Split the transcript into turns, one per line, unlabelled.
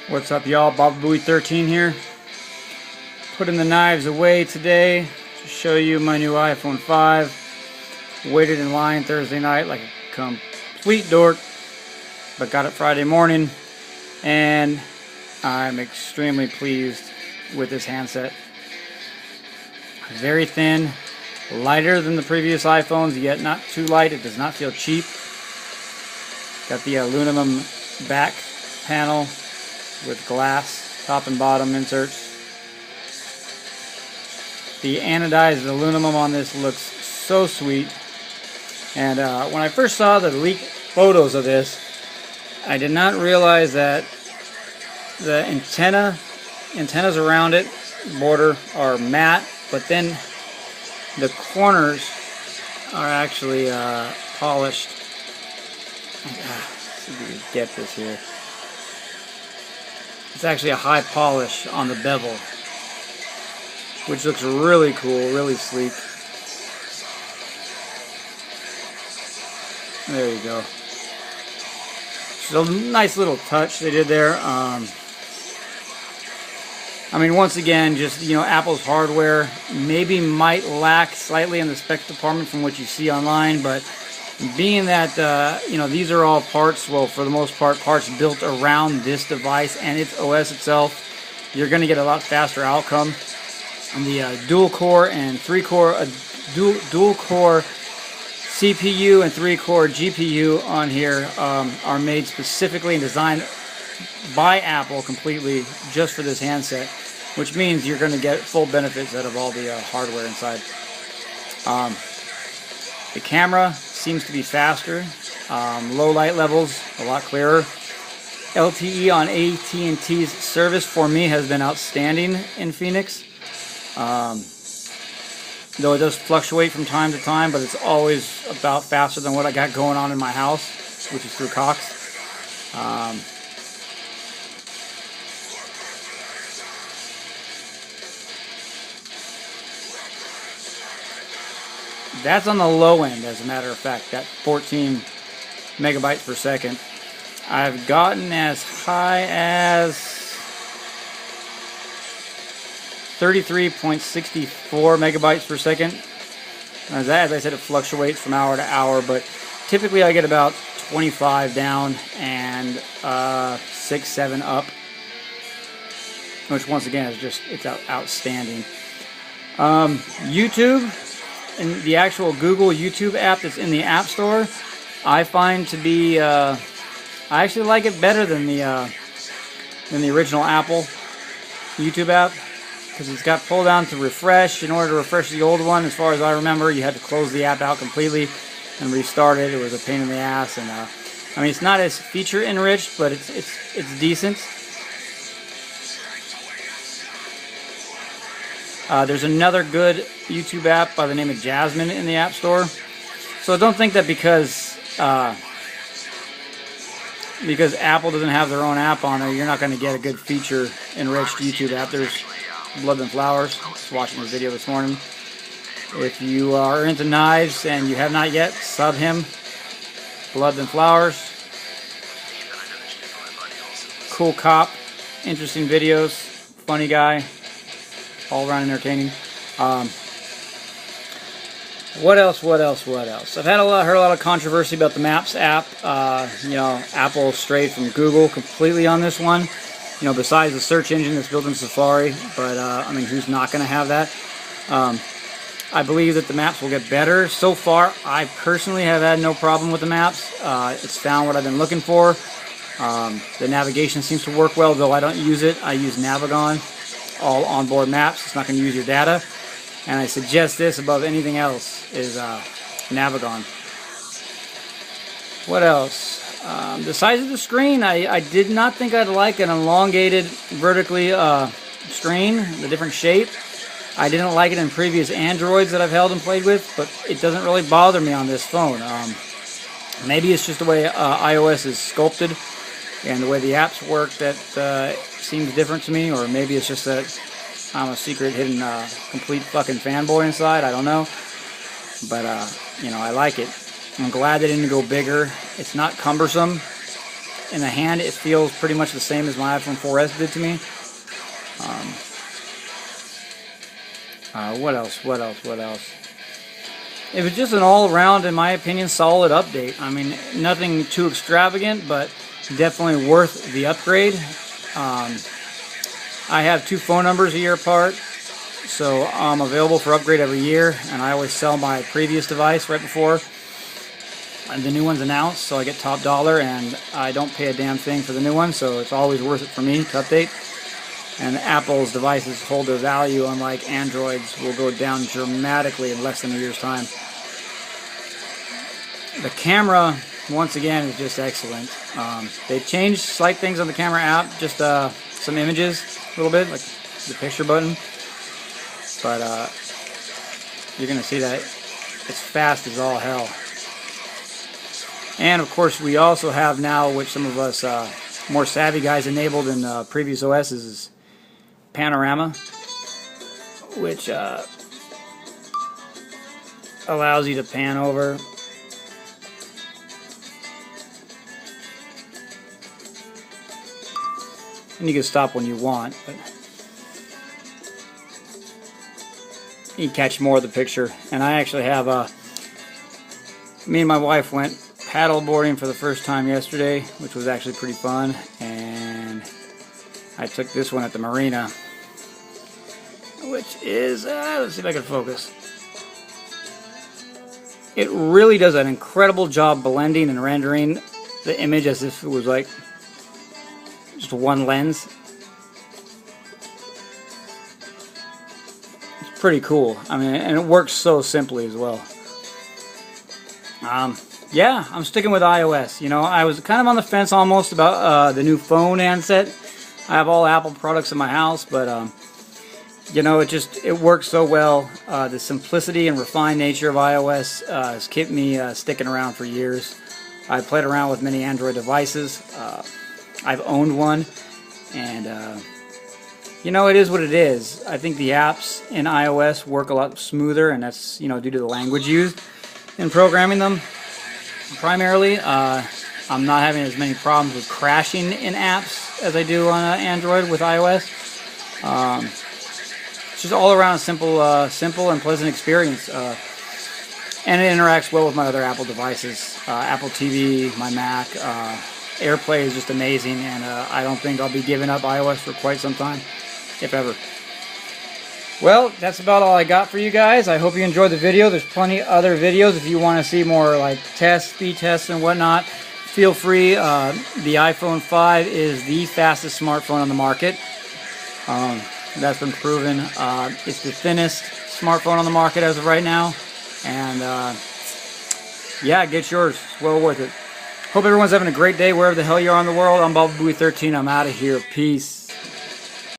What's up, y'all? Bobabooey13 here. Putting the knives away today to show you my new iPhone 5. Waited in line Thursday night like a complete dork, but got it Friday morning, and I'm extremely pleased with this handset. Very thin, lighter than the previous iPhones, yet not too light. It does not feel cheap. Got the aluminum back panel with glass top and bottom inserts. The anodized aluminum on this looks so sweet. And when I first saw the leaked photos of this, I did not realize that the antennas around it, border, are matte, but then the corners are actually polished. Let's see if we can get this here. It's actually a high polish on the bevel, which looks really cool, really sleek. There you go. So nice little touch they did there. I mean, once again, just, you know, Apple's hardware maybe might lack slightly in the specs department from what you see online, but being that, you know, these are all parts, well, for the most part, parts built around this device and its OS itself, you're going to get a lot faster outcome. And the dual-core and three-core, dual-core CPU and three-core GPU on here are made specifically and designed by Apple completely just for this handset, which means you're going to get full benefits out of all the hardware inside. The camera seems to be faster, low light levels a lot clearer. LTE on AT&T's service for me has been outstanding in Phoenix, though it does fluctuate from time to time, but it's always about faster than what I got going on in my house, which is through Cox. That's on the low end, as a matter of fact, that 14 megabytes per second. I've gotten as high as 33.64 megabytes per second. As I said, it fluctuates from hour to hour, but typically I get about 25 down and 6, 7 up, which once again is just, it's outstanding. YouTube, and the actual Google YouTube app that's in the App Store, I find to be, I actually like it better than the original Apple YouTube app, because it's got pull down to refresh. In order to refresh the old one, as far as I remember, you had to close the app out completely and restart it. It was a pain in the ass, and I mean, it's not as feature enriched, but it's decent. There's another good YouTube app by the name of Jasmine in the App Store. So don't think that because Apple doesn't have their own app on there, you're not going to get a good feature-enriched YouTube app. There's Blood and Flowers. I was watching his video this morning. If you are into knives and you have not yet, sub him. Blood and Flowers. Cool cop. Interesting videos. Funny guy. All around entertaining. What else? I've heard a lot of controversy about the Maps app. You know, Apple strayed from Google completely on this one. You know, besides the search engine that's built in Safari, but I mean, who's not going to have that? I believe that the maps will get better. So far, I personally have had no problem with the maps. It's found what I've been looking for. The navigation seems to work well, though I don't use it. I use Navigon. All onboard maps. It's not going to use your data, and I suggest this above anything else is Navigon. What else? The size of the screen, I did not think I'd like an elongated vertically screen, the different shape. I didn't like it in previous Androids that I've held and played with, but it doesn't really bother me on this phone. Maybe it's just the way iOS is sculpted and the way the apps work that seems different to me, or maybe it's just that I'm a secret hidden complete fucking fanboy inside. I don't know, but you know, I like it. I'm glad they didn't go bigger. It's not cumbersome. in the hand, it feels pretty much the same as my iPhone 4S did to me. What else? It was just an all-around, in my opinion, solid update. I mean, nothing too extravagant, but definitely worth the upgrade. I have 2 phone numbers a year apart, so I'm available for upgrade every year, and I always sell my previous device right before the new one's announced, so I get top dollar, and I don't pay a damn thing for the new one, so it's always worth it for me to update. And Apple's devices hold their value, unlike Android's will go down dramatically in less than a year's time. The camera, once again, is just excellent. They changed slight things on the camera app, just some images a little bit, like the picture button. But you're going to see that it's fast as all hell. And of course we also have now, which some of us more savvy guys enabled in previous OSs, is panorama, which allows you to pan over. And you can stop when you want, but you can catch more of the picture. And I actually have me and my wife went paddle boarding for the first time yesterday, which was actually pretty fun, and I took this one at the marina, which is, let's see if I can focus. It really does an incredible job blending and rendering the image as if it was like just one lens. It's pretty cool. I mean, and it works so simply as well. Yeah, I'm sticking with iOS. You know, I was kind of on the fence almost about the new phone handset. I have all Apple products in my house, but you know, it works so well. The simplicity and refined nature of iOS has kept me sticking around for years. I've played around with many Android devices. I've owned one, and you know, it is what it is. I think the apps in iOS work a lot smoother, and that's, you know, due to the language used in programming them. Primarily, I'm not having as many problems with crashing in apps as I do on Android with iOS. It's just all around a simple and pleasant experience, and it interacts well with my other Apple devices, Apple TV, my Mac. AirPlay is just amazing, and I don't think I'll be giving up iOS for quite some time, if ever. Well, that's about all I got for you guys. I hope you enjoyed the video. There's plenty of other videos. If you want to see more like tests, speed tests, and whatnot, feel free. The iPhone 5 is the fastest smartphone on the market. That's been proven. It's the thinnest smartphone on the market as of right now. And yeah, get yours. It's well worth it. Hope everyone's having a great day wherever the hell you are in the world. I'm Bubba Booey 13. I'm out of here. Peace.